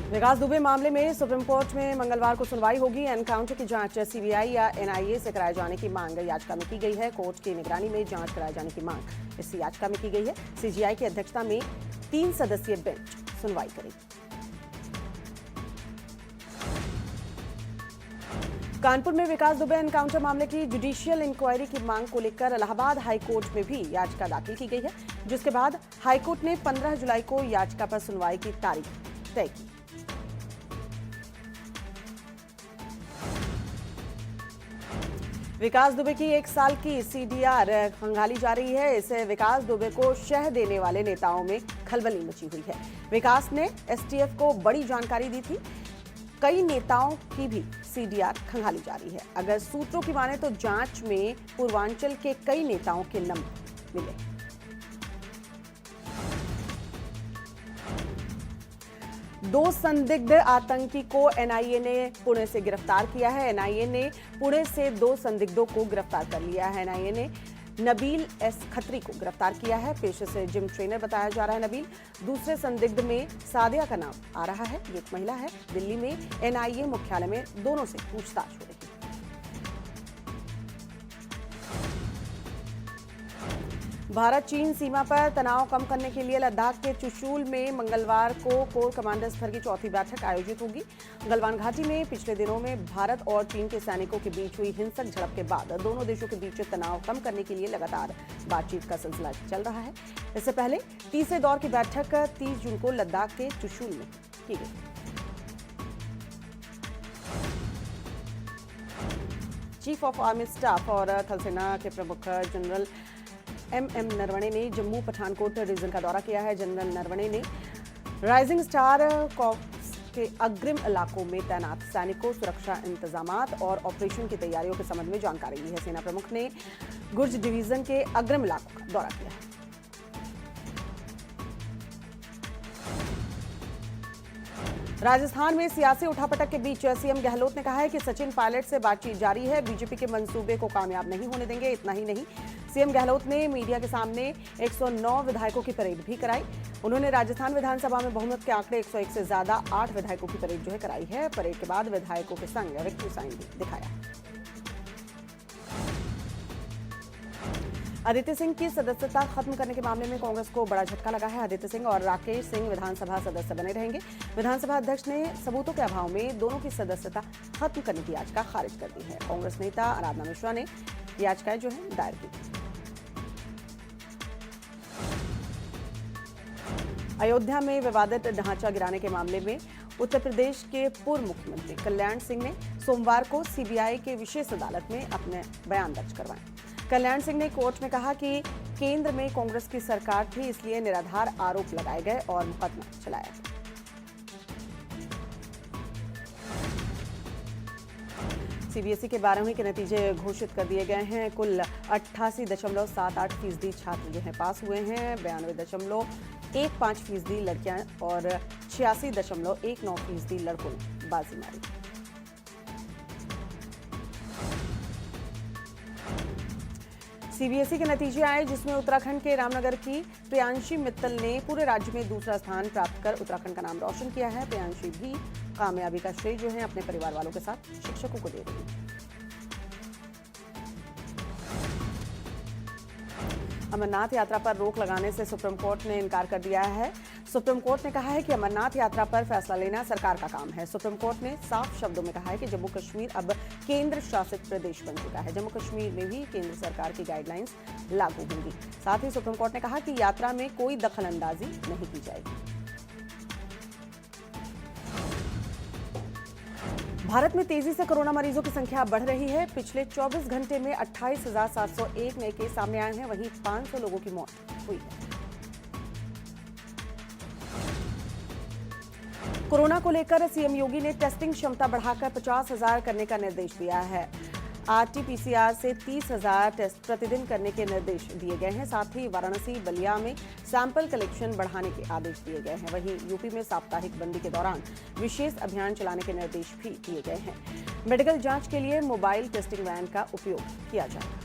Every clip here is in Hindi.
विकास दुबे मामले में सुप्रीम कोर्ट में मंगलवार को सुनवाई होगी। एनकाउंटर की जांच सीबीआई या एनआईए से कराए जाने की मांग याचिका में की गई है। कोर्ट की निगरानी में जांच कराए जाने की मांग इस याचिका में की गई है। सीजीआई की अध्यक्षता में 3 सदस्यीय बेंच सुनवाई करेगी। कानपुर में विकास दुबे एनकाउंटर मामले की जुडिशियल इंक्वायरी की मांग को लेकर इलाहाबाद हाईकोर्ट में भी याचिका दाखिल की गई है, जिसके बाद हाईकोर्ट ने 15 जुलाई को याचिका पर सुनवाई की तारीख तय की। विकास दुबे की 1 साल की सीडीआर खंगाली जा रही है। इससे विकास दुबे को शह देने वाले नेताओं में खलबली मची हुई है। विकास ने एसटीएफ को बड़ी जानकारी दी थी। कई नेताओं की भी सीडीआर खंगाली जा रही है। अगर सूत्रों की माने तो जांच में पूर्वांचल के कई नेताओं के नंबर मिले। दो संदिग्ध आतंकी को एनआईए ने पुणे से गिरफ्तार किया है। एनआईए ने पुणे से 2 संदिग्धों को गिरफ्तार कर लिया है। एनआईए ने नबील एस खत्री को गिरफ्तार किया है। पेशे से जिम ट्रेनर बताया जा रहा है नबील। दूसरे संदिग्ध में सादिया का नाम आ रहा है। ये एक महिला है। दिल्ली में एनआईए मुख्यालय में दोनों से पूछताछ हो रही है। भारत चीन सीमा पर तनाव कम करने के लिए लद्दाख के चुशूल में मंगलवार को कोर कमांडर स्तर की 4थी बैठक आयोजित होगी। गलवान घाटी में पिछले दिनों में भारत और चीन के सैनिकों के बीच हुई हिंसक झड़प के बाद दोनों देशों के बीच तनाव कम करने के लिए लगातार बातचीत का सिलसिला चल रहा है। इससे पहले तीसरे दौर की बैठक 30 जून को लद्दाख के चुशूल में की गई। चीफ ऑफ आर्मी स्टाफ और थल सेना के प्रमुख जनरल एमएम नरवणे ने जम्मू पठानकोट रीजन का दौरा किया है। जनरल नरवणे ने राइजिंग स्टार कॉर्प्स के अग्रिम इलाकों में तैनात सैनिकों, सुरक्षा इंतजामात और ऑपरेशन की तैयारियों के संबंध में जानकारी ली है। सेना प्रमुख ने गुर्ज डिवीजन के अग्रिम इलाकों का दौरा किया है। राजस्थान में सियासी उठापटक के बीच सीएम गहलोत ने कहा है कि सचिन पायलट से बातचीत जारी है। बीजेपी के मंसूबे को कामयाब नहीं होने देंगे। इतना ही नहीं, सीएम गहलोत ने मीडिया के सामने 109 विधायकों की परेड भी कराई। उन्होंने राजस्थान विधानसभा में बहुमत के आंकड़े 101 से ज्यादा 8 विधायकों की परेड कराई है। परेड के बाद विधायकों के संग विक्ट्री साइन भी दिखाया। आदित्य सिंह की सदस्यता खत्म करने के मामले में कांग्रेस को बड़ा झटका लगा है। आदित्य सिंह और राकेश सिंह विधानसभा सदस्य बने रहेंगे। विधानसभा अध्यक्ष ने सबूतों के अभाव में दोनों की सदस्यता खत्म करने की याचिका खारिज कर दी है। कांग्रेस नेता आराधना मिश्रा ने याचिकाएं दायर की। अयोध्या में विवादित ढांचा गिराने के मामले में उत्तर प्रदेश के पूर्व मुख्यमंत्री कल्याण सिंह ने सोमवार को सीबीआई के विशेष अदालत में अपने बयान दर्ज करवाए। कल्याण सिंह ने कोर्ट में कहा कि केंद्र में कांग्रेस की सरकार थी, इसलिए निराधार आरोप लगाए गए और मुकदमा चलाया गया। सीबीएसई के 12वीं के नतीजे घोषित कर दिए गए हैं। कुल 88.78% छात्र पास हुए हैं। 92.15% लड़कियां और 86.19% लड़कों ने बाजी मारी। सीबीएसई के नतीजे आए, जिसमें उत्तराखंड के रामनगर की प्रियांशी मित्तल ने पूरे राज्य में दूसरा स्थान प्राप्त कर उत्तराखंड का नाम रोशन किया है। प्रियांशी भी कामयाबी का श्रेय अपने परिवार वालों के साथ शिक्षकों को दे रही है। अमरनाथ यात्रा पर रोक लगाने से सुप्रीम कोर्ट ने इनकार कर दिया है। सुप्रीम कोर्ट ने कहा है कि अमरनाथ यात्रा पर फैसला लेना सरकार का काम है। सुप्रीम कोर्ट ने साफ शब्दों में कहा है कि जम्मू कश्मीर अब केंद्र शासित प्रदेश बन चुका है। जम्मू कश्मीर में भी केंद्र सरकार की गाइडलाइंस लागू होंगी। साथ ही सुप्रीम कोर्ट ने कहा कि यात्रा में कोई दखलंदाजी नहीं की जाएगी। भारत में तेजी से कोरोना मरीजों की संख्या बढ़ रही है। पिछले 24 घंटे में 28,701 नए केस सामने आए हैं। वहीं 500 लोगों की मौत हुई है। कोरोना को लेकर सीएम योगी ने टेस्टिंग क्षमता बढ़ाकर 50,000 करने का निर्देश दिया है। आरटी-पीसीआर से 30,000 टेस्ट प्रतिदिन करने के निर्देश दिए गए हैं। साथ ही वाराणसी, बलिया में सैंपल कलेक्शन बढ़ाने के आदेश दिए गए हैं। वहीं यूपी में साप्ताहिक बंदी के दौरान विशेष अभियान चलाने के निर्देश भी दिए गए हैं। मेडिकल जांच के लिए मोबाइल टेस्टिंग वैन का उपयोग किया जाएगा।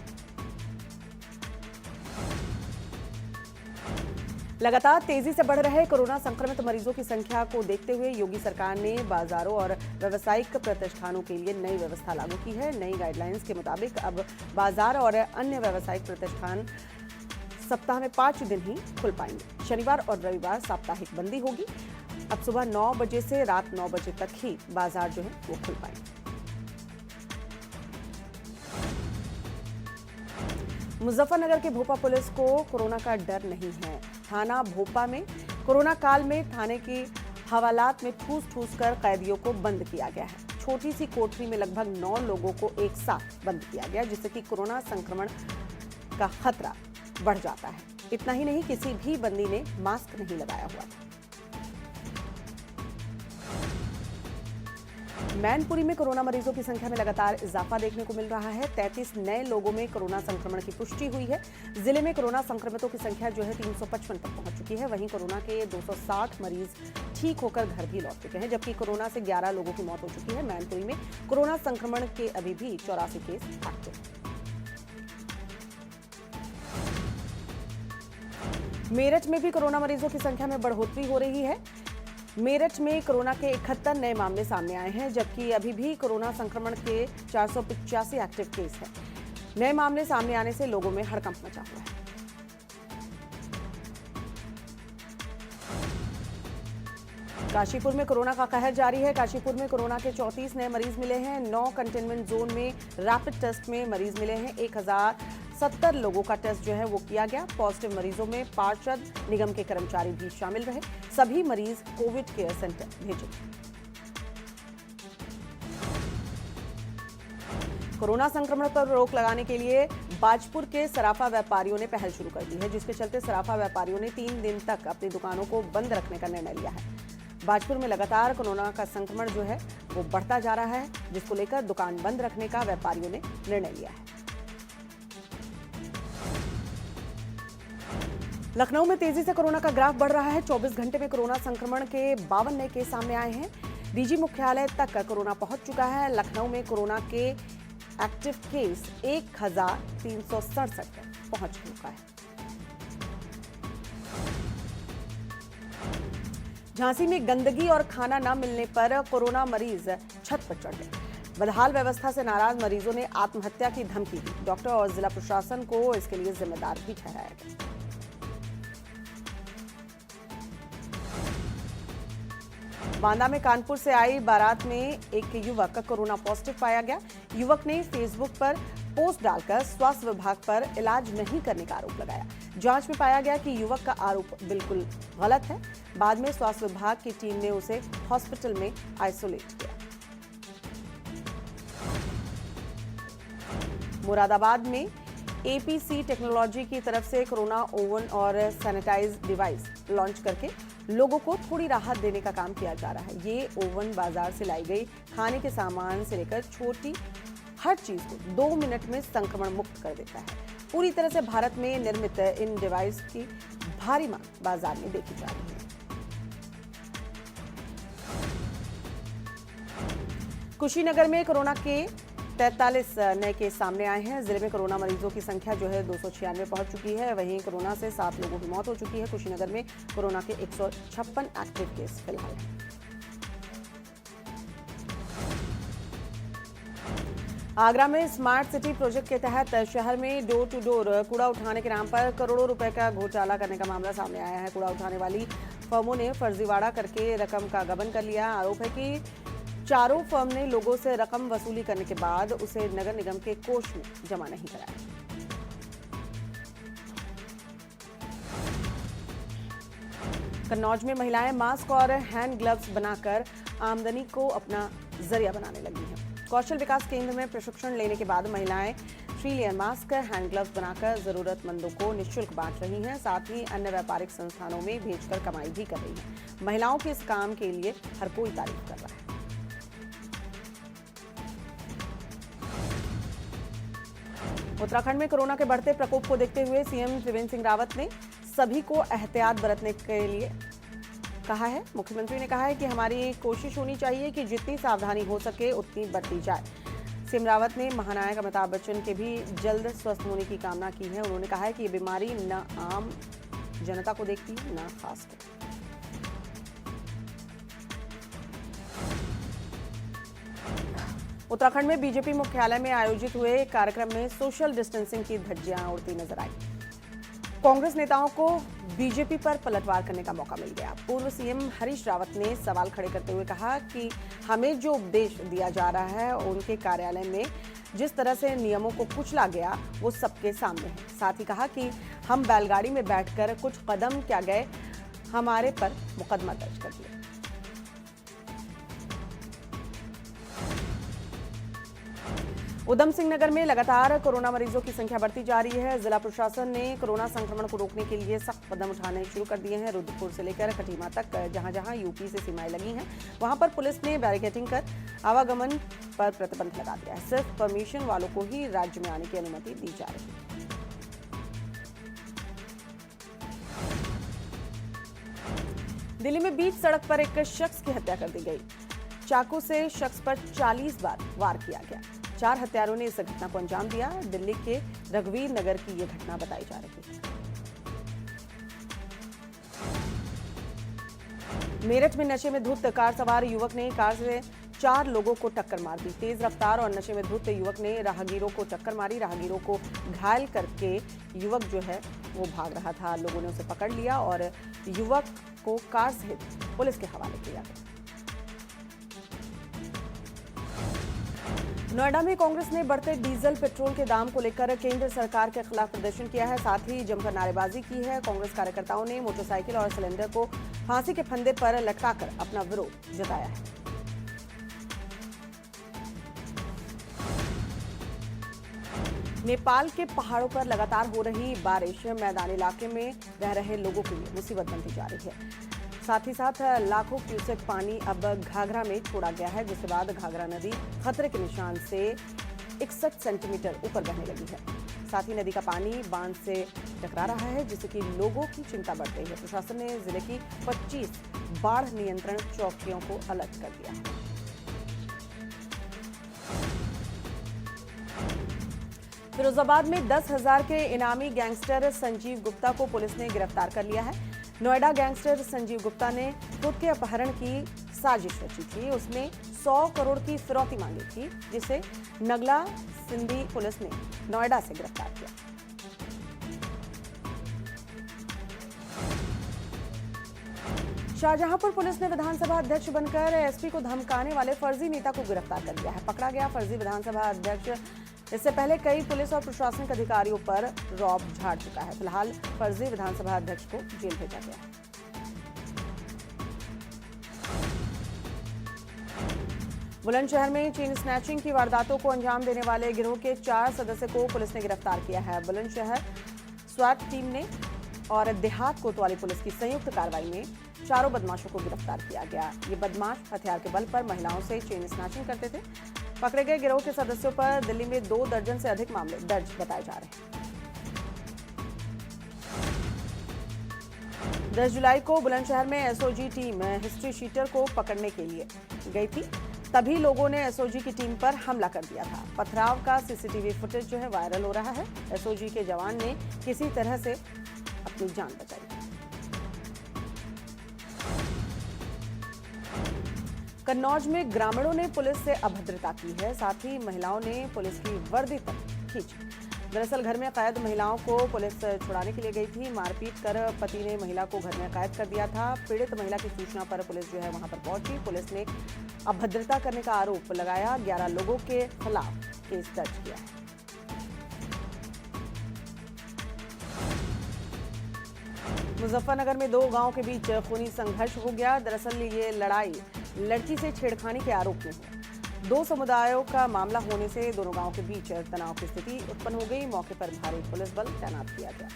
लगातार तेजी से बढ़ रहे कोरोना संक्रमित मरीजों की संख्या को देखते हुए योगी सरकार ने बाजारों और व्यावसायिक प्रतिष्ठानों के लिए नई व्यवस्था लागू की है। नई गाइडलाइंस के मुताबिक अब बाजार और अन्य व्यावसायिक प्रतिष्ठान सप्ताह में 5 दिन ही खुल पाएंगे। शनिवार और रविवार साप्ताहिक बंदी होगी। अब सुबह 9 बजे से रात 9 बजे तक ही बाजार जो है वो खुल पाएंगे। मुजफ्फरनगर के भोपा पुलिस को कोरोना का डर नहीं है। थाना भोपा में कोरोना काल में थाने की हवालात में ठूस कर कैदियों को बंद किया गया है। छोटी सी कोठरी में लगभग 9 लोगों को एक साथ बंद किया गया, जिससे कि कोरोना संक्रमण का खतरा बढ़ जाता है। इतना ही नहीं, किसी भी बंदी ने मास्क नहीं लगाया हुआ था। मैनपुरी में कोरोना मरीजों की संख्या में लगातार इजाफा देखने को मिल रहा है। 33 नए लोगों में कोरोना संक्रमण की पुष्टि हुई है। जिले में कोरोना संक्रमितों की संख्या जो है 355 तक पहुंच चुकी है। वहीं कोरोना के 260 मरीज ठीक होकर घर भी लौट चुके हैं, जबकि कोरोना से 11 लोगों की मौत हो चुकी है। मैनपुरी में कोरोना संक्रमण के अभी भी 84 केस एक्टिव। मेरठ में भी कोरोना मरीजों की संख्या में बढ़ोतरी हो रही है। मेरठ में कोरोना के 71 नए मामले सामने आए हैं, जबकि अभी भी कोरोना संक्रमण के 485 एक्टिव केस हैं। नए मामले सामने आने से लोगों में हड़कंप मचा हुआ है। काशीपुर में कोरोना का कहर जारी है। काशीपुर में कोरोना के 34 नए मरीज मिले हैं। 9 कंटेनमेंट जोन में रैपिड टेस्ट में मरीज मिले हैं। 1070 लोगों का टेस्ट जो है वो किया गया। पॉजिटिव मरीजों में पार्षद निगम के कर्मचारी भी शामिल रहे। सभी मरीज कोविड केयर सेंटर भेजे। कोरोना संक्रमण पर रोक लगाने के लिए बाजपुर के सराफा व्यापारियों ने पहल शुरू कर दी है, जिसके चलते सराफा व्यापारियों ने 3 दिन तक अपनी दुकानों को बंद रखने का निर्णय लिया है। बाजपुर में लगातार कोरोना का संक्रमण जो है वो बढ़ता जा रहा है, जिसको लेकर दुकान बंद रखने का व्यापारियों ने निर्णय लिया है। लखनऊ में तेजी से कोरोना का ग्राफ बढ़ रहा है। 24 घंटे में कोरोना संक्रमण के 52 नए केस सामने आए हैं। डीजी मुख्यालय तक कोरोना पहुंच चुका है। लखनऊ में कोरोना के एक्टिव केस 1367 तक पहुंच चुका है। झांसी में गंदगी और खाना न मिलने पर कोरोना मरीज छत पर चढ़ गए। बदहाल व्यवस्था से नाराज मरीजों ने आत्महत्या की धमकी दी। डॉक्टर और जिला प्रशासन को इसके लिए जिम्मेदार भी ठहराया गया। बांदा में कानपुर से आई बारात में एक युवक कोरोना पॉजिटिव पाया गया। युवक ने फेसबुक पर पोस्ट डालकर स्वास्थ्य विभाग पर इलाज नहीं करने का आरोप लगाया। जांच में पाया गया कि युवक का आरोप बिल्कुल गलत है। बाद में स्वास्थ्य विभाग की टीम ने उसे हॉस्पिटल में आइसोलेट किया। मुरादाबाद में एपीसी टेक्नोलॉजी की तरफ से कोरोना ओवन और सैनिटाइज डिवाइस लॉन्च करके लोगों को थोड़ी राहत देने का काम किया जा रहा है। ये ओवन बाजार से लाई गई खाने के सामान से लेकर छोटी हर चीज को 2 मिनट में संक्रमण मुक्त कर देता है। पूरी तरह से भारत में निर्मित इन डिवाइस की भारी मांग बाजार में देखी जा रही है। कुशीनगर में कोरोना के 43 नए केस सामने आए हैं। जिले में कोरोना मरीजों की संख्या जो है 296 पहुंच चुकी है। वहीं कोरोना से 7 लोगों की मौत हो चुकी है। कुशीनगर में कोरोना के 156 एक्टिव केस फिलहाल हैं। आगरा में स्मार्ट सिटी प्रोजेक्ट के तहत शहर में डोर टू डोर कूड़ा उठाने के नाम पर करोड़ों रुपए का घोटाला करने का मामला सामने आया है। कूड़ा उठाने वाली फर्मों ने फर्जीवाड़ा करके रकम का गबन कर लिया। आरोप है कि चारों फर्म ने लोगों से रकम वसूली करने के बाद उसे नगर निगम के कोष में जमा नहीं कराया। कन्नौज में महिलाएं मास्क और हैंड ग्लव्स बनाकर आमदनी को अपना जरिया बनाने लगी हैं। कौशल विकास केंद्र में प्रशिक्षण लेने के बाद महिलाएं 3 लेयर मास्क, हैंड ग्लव्स बनाकर जरूरतमंदों को निःशुल्क बांट रही हैं। साथ ही अन्य व्यापारिक संस्थानों में भेजकर कमाई भी कर रही हैं। महिलाओं के इस काम के लिए हर कोई तारीफ कर रहा है। उत्तराखंड में कोरोना के बढ़ते प्रकोप को देखते हुए सीएम त्रिवेंद्र सिंह रावत ने सभी को एहतियात बरतने के लिए कहा है। मुख्यमंत्री ने कहा है कि हमारी कोशिश होनी चाहिए कि जितनी सावधानी हो सके उतनी बरती जाए। सीएम रावत ने महानायक अमिताभ बच्चन के भी जल्द स्वस्थ होने की कामना की है। उन्होंने कहा है कि ये बीमारी न आम जनता को देखती है, ना खास कर। उत्तराखंड में बीजेपी मुख्यालय में आयोजित हुए एक कार्यक्रम में सोशल डिस्टेंसिंग की धज्जियां उड़ती नजर आई। कांग्रेस नेताओं को बीजेपी पर पलटवार करने का मौका मिल गया। पूर्व सीएम हरीश रावत ने सवाल खड़े करते हुए कहा कि हमें जो उपदेश दिया जा रहा है, उनके कार्यालय में जिस तरह से नियमों को कुचला गया वो सबके सामने है। साथ ही कहा कि हम बैलगाड़ी में बैठकर कुछ कदम क्या गए, हमारे पर मुकदमा दर्ज कर दिया। उधम सिंह नगर में लगातार कोरोना मरीजों की संख्या बढ़ती जा रही है। जिला प्रशासन ने कोरोना संक्रमण को रोकने के लिए सख्त कदम उठाने शुरू कर दिए हैं। रुद्रपुर से लेकर खटीमा तक जहां जहां यूपी से सीमाएं लगी हैं, वहां पर पुलिस ने बैरिकेडिंग कर आवागमन पर प्रतिबंध लगा दिया है। सिर्फ परमिशन वालों को ही राज्य में आने की अनुमति दी जा रही है। दिल्ली में बीच सड़क पर एक शख्स की हत्या कर दी गई। चाकू से शख्स पर 40 बार वार किया गया। 4 हत्यारों ने इस घटना को अंजाम दिया। दिल्ली के रघुवीर नगर की यह घटना बताई जा रही है। मेरठ में नशे में धुत कार सवार युवक ने कार से 4 लोगों को टक्कर मार दी। तेज रफ्तार और नशे में धुत युवक ने राहगीरों को टक्कर मारी। राहगीरों को घायल करके युवक जो है वो भाग रहा था। लोगों ने उसे पकड़ लिया और युवक को कार सहित पुलिस के हवाले किया गया। नोएडा में कांग्रेस ने बढ़ते डीजल पेट्रोल के दाम को लेकर केंद्र सरकार के खिलाफ प्रदर्शन किया है। साथ ही जमकर नारेबाजी की है। कांग्रेस कार्यकर्ताओं ने मोटरसाइकिल और सिलेंडर को फांसी के फंदे पर लटकाकर अपना विरोध जताया है। नेपाल के पहाड़ों पर लगातार हो रही बारिश मैदानी इलाके में रह रहे लोगों के लिए मुसीबत बनती जा रही है। साथ ही साथ लाखों क्यूसेक पानी अब घाघरा में छोड़ा गया है, जिसके बाद घाघरा नदी खतरे के निशान से 61 सेंटीमीटर ऊपर बहने लगी है। साथ ही नदी का पानी बांध से टकरा रहा है, जिससे कि लोगों की चिंता बढ़ गई है। प्रशासन ने जिले की 25 बाढ़ नियंत्रण चौकियों को अलर्ट कर दिया है। फिरोजाबाद में 10,000 के इनामी गैंगस्टर संजीव गुप्ता को पुलिस ने गिरफ्तार कर लिया है। नोएडा गैंगस्टर संजीव गुप्ता ने खुद के अपहरण की साजिश रची थी। उसने 100 करोड़ की फिरौती मांगी थी, जिसे नगला सिंधी पुलिस ने नोएडा से गिरफ्तार किया। शाहजहांपुर पुलिस ने विधानसभा अध्यक्ष बनकर एसपी को धमकाने वाले फर्जी नेता को गिरफ्तार कर लिया है। पकड़ा गया फर्जी विधानसभा अध्यक्ष इससे पहले कई पुलिस और प्रशासनिक अधिकारियों पर रौब झाड़ चुका है। फिलहाल फर्जी विधानसभा अध्यक्ष को जेल भेजा गया है। बुलंदशहर में चेन स्नैचिंग की वारदातों को अंजाम देने वाले गिरोह के 4 सदस्य को पुलिस ने गिरफ्तार किया है। बुलंदशहर स्वाट टीम ने और देहात कोतवाली पुलिस की संयुक्त कार्रवाई में 4 बदमाशों को गिरफ्तार किया गया। ये बदमाश हथियार के बल पर महिलाओं से चेन स्नैचिंग करते थे। पकड़े गए गिरोह के सदस्यों पर दिल्ली में 2 दर्जन से अधिक मामले दर्ज बताए जा रहे हैं। 10 जुलाई को बुलंदशहर में एसओजी टीम हिस्ट्री शीटर को पकड़ने के लिए गई थी। तभी लोगों ने एसओजी की टीम पर हमला कर दिया था। पथराव का सीसीटीवी फुटेज जो है वायरल हो रहा है। एसओजी के जवान ने किसी तरह से अपनी जान बचाई। कन्नौज में ग्रामीणों ने पुलिस से अभद्रता की है। साथ ही महिलाओं ने पुलिस की वर्दी तक खींची। दरअसल घर में कैद महिलाओं को पुलिस छुड़ाने के लिए गई थी। मारपीट कर पति ने महिला को घर में कैद कर दिया था। पीड़ित महिला की सूचना पर पुलिस जो है वहां पर पहुंची। पुलिस ने अभद्रता करने का आरोप लगाया। 11 लोगों के खिलाफ केस दर्ज किया है। मुजफ्फरनगर में 2 गांवों के बीच खूनी संघर्ष हो गया। दरअसल ये लड़ाई लड़की से छेड़खानी के आरोप में हुई। 2 समुदायों का मामला होने से दोनों गांवों के बीच तनाव की स्थिति उत्पन्न हो गई। मौके पर भारी पुलिस बल तैनात किया गया।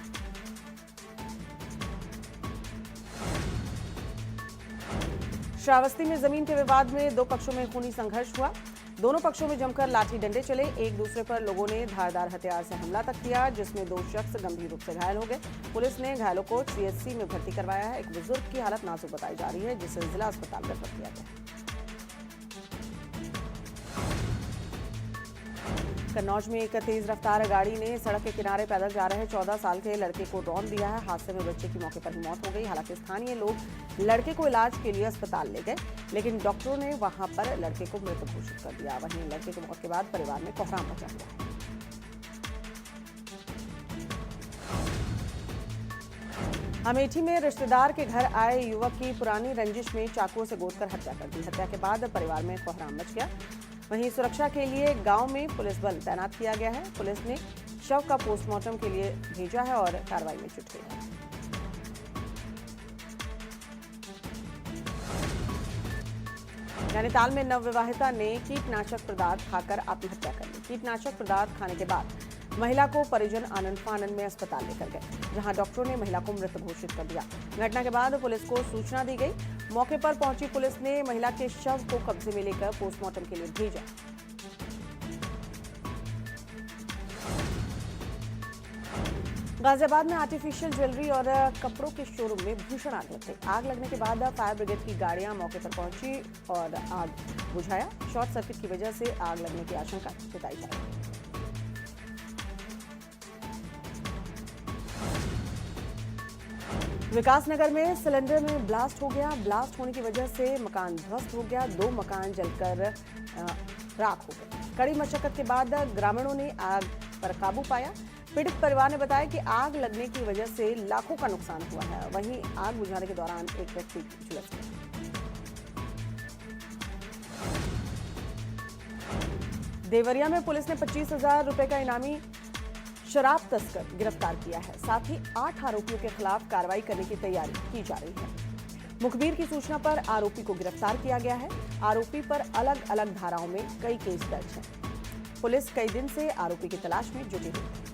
श्रावस्ती में जमीन के विवाद में 2 पक्षों में खूनी संघर्ष हुआ। दोनों पक्षों में जमकर लाठी डंडे चले। एक दूसरे पर लोगों ने धारदार हथियार से हमला तक किया, जिसमें 2 शख्स गंभीर रूप से घायल हो गए। पुलिस ने घायलों को सीएचसी में भर्ती करवाया है। एक बुजुर्ग की हालत नाजुक बताई जा रही है, जिसे जिला अस्पताल में रेफर किया गया। कन्नौज में एक तेज रफ्तार गाड़ी ने सड़क के किनारे पैदल जा रहे 14 साल के लड़के को रौंद दिया है। हादसे में बच्चे की मौके पर ही मौत हो गई। हालांकि स्थानीय लोग लड़के को इलाज के लिए अस्पताल ले गए, लेकिन डॉक्टरों ने वहां पर लड़के को मृत घोषित कर दिया। वहीं लड़के की मौत के बाद परिवार में कोहराम मचा हुआ है। अमेठी में रिश्तेदार के घर आए युवक की पुरानी रंजिश में चाकुओं से गोदकर हत्या कर दी। हत्या के बाद परिवार में कोहराम मच गया। वहीं सुरक्षा के लिए गांव में पुलिस बल तैनात किया गया है। पुलिस ने शव का पोस्टमार्टम के लिए भेजा है और कार्रवाई में जुट गई है। नैनीताल में नवविवाहिता ने कीटनाशक पदार्थ खाकर आत्महत्या कर ली। कीटनाशक पदार्थ खाने के बाद महिला को परिजन आनंद फानंद में अस्पताल लेकर गए, जहां डॉक्टरों ने महिला को मृत घोषित कर दिया। घटना के बाद पुलिस को सूचना दी गई। मौके पर पहुंची पुलिस ने महिला के शव को कब्जे में लेकर पोस्टमार्टम के लिए भेजा। गाजियाबाद में आर्टिफिशियल ज्वेलरी और कपड़ों के शोरूम में भीषण आग लग गई। आग लगने के बाद फायर ब्रिगेड की गाड़ियां मौके पर पहुंची और आग बुझाया। शॉर्ट सर्किट की वजह से आग लगने की आशंका जताई जा रही है। विकासनगर में सिलेंडर में ब्लास्ट हो गया। ब्लास्ट होने की वजह से मकान ध्वस्त हो गया। 2 मकान जलकर राख हो गए। कड़ी मशक्कत के बाद ग्रामीणों ने आग पर काबू पाया। पीड़ित परिवार ने बताया कि आग लगने की वजह से लाखों का नुकसान हुआ है। वहीं आग बुझाने के दौरान एक व्यक्ति झुलस गया। देवरिया में पुलिस ने 25,000 रुपए का इनामी शराब तस्कर गिरफ्तार किया है। साथ ही 8 आरोपियों के खिलाफ कार्रवाई करने की तैयारी की जा रही है। मुखबिर की सूचना पर आरोपी को गिरफ्तार किया गया है। आरोपी पर अलग अलग धाराओं में कई केस दर्ज हैं। पुलिस कई दिन से आरोपी की तलाश में जुटी हुई है।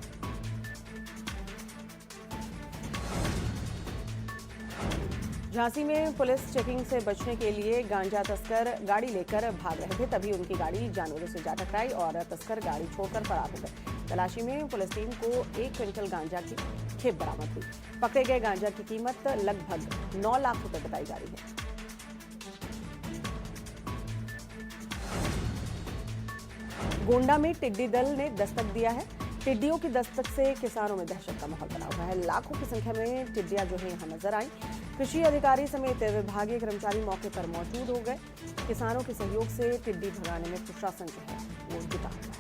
झांसी में पुलिस चेकिंग से बचने के लिए गांजा तस्कर गाड़ी लेकर भाग रहे थे, तभी उनकी गाड़ी जानवरों से जा टकराई और तस्कर गाड़ी छोड़कर फरार हो गए। तलाशी में पुलिस टीम को 1 क्विंटल गांजा की खेप बरामद हुई। पकड़े गए गांजा की कीमत लगभग 9 लाख रुपए बताई जा रही है। गोंडा में टिड्डी दल ने दस्तक दिया है। टिड्डियों की दस्तक से किसानों में दहशत का माहौल बना हुआ है। लाखों की संख्या में टिड्डियां जो है यहाँ नजर आई। कृषि अधिकारी समेत विभागीय कर्मचारी मौके पर मौजूद हो गए। किसानों के सहयोग से टिड्डी भगाने में प्रशासन जो है वो जुटा हुआ है।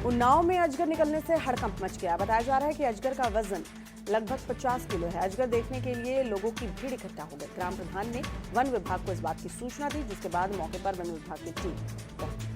उन्नाव में अजगर निकलने से हड़कंप मच गया। बताया जा रहा है कि अजगर का वजन लगभग 50 किलो है। अजगर देखने के लिए लोगों की भीड़ इकट्ठा हो गई। ग्राम प्रधान ने वन विभाग को इस बात की सूचना दी, जिसके बाद मौके पर वन विभाग की टीम पहुंची।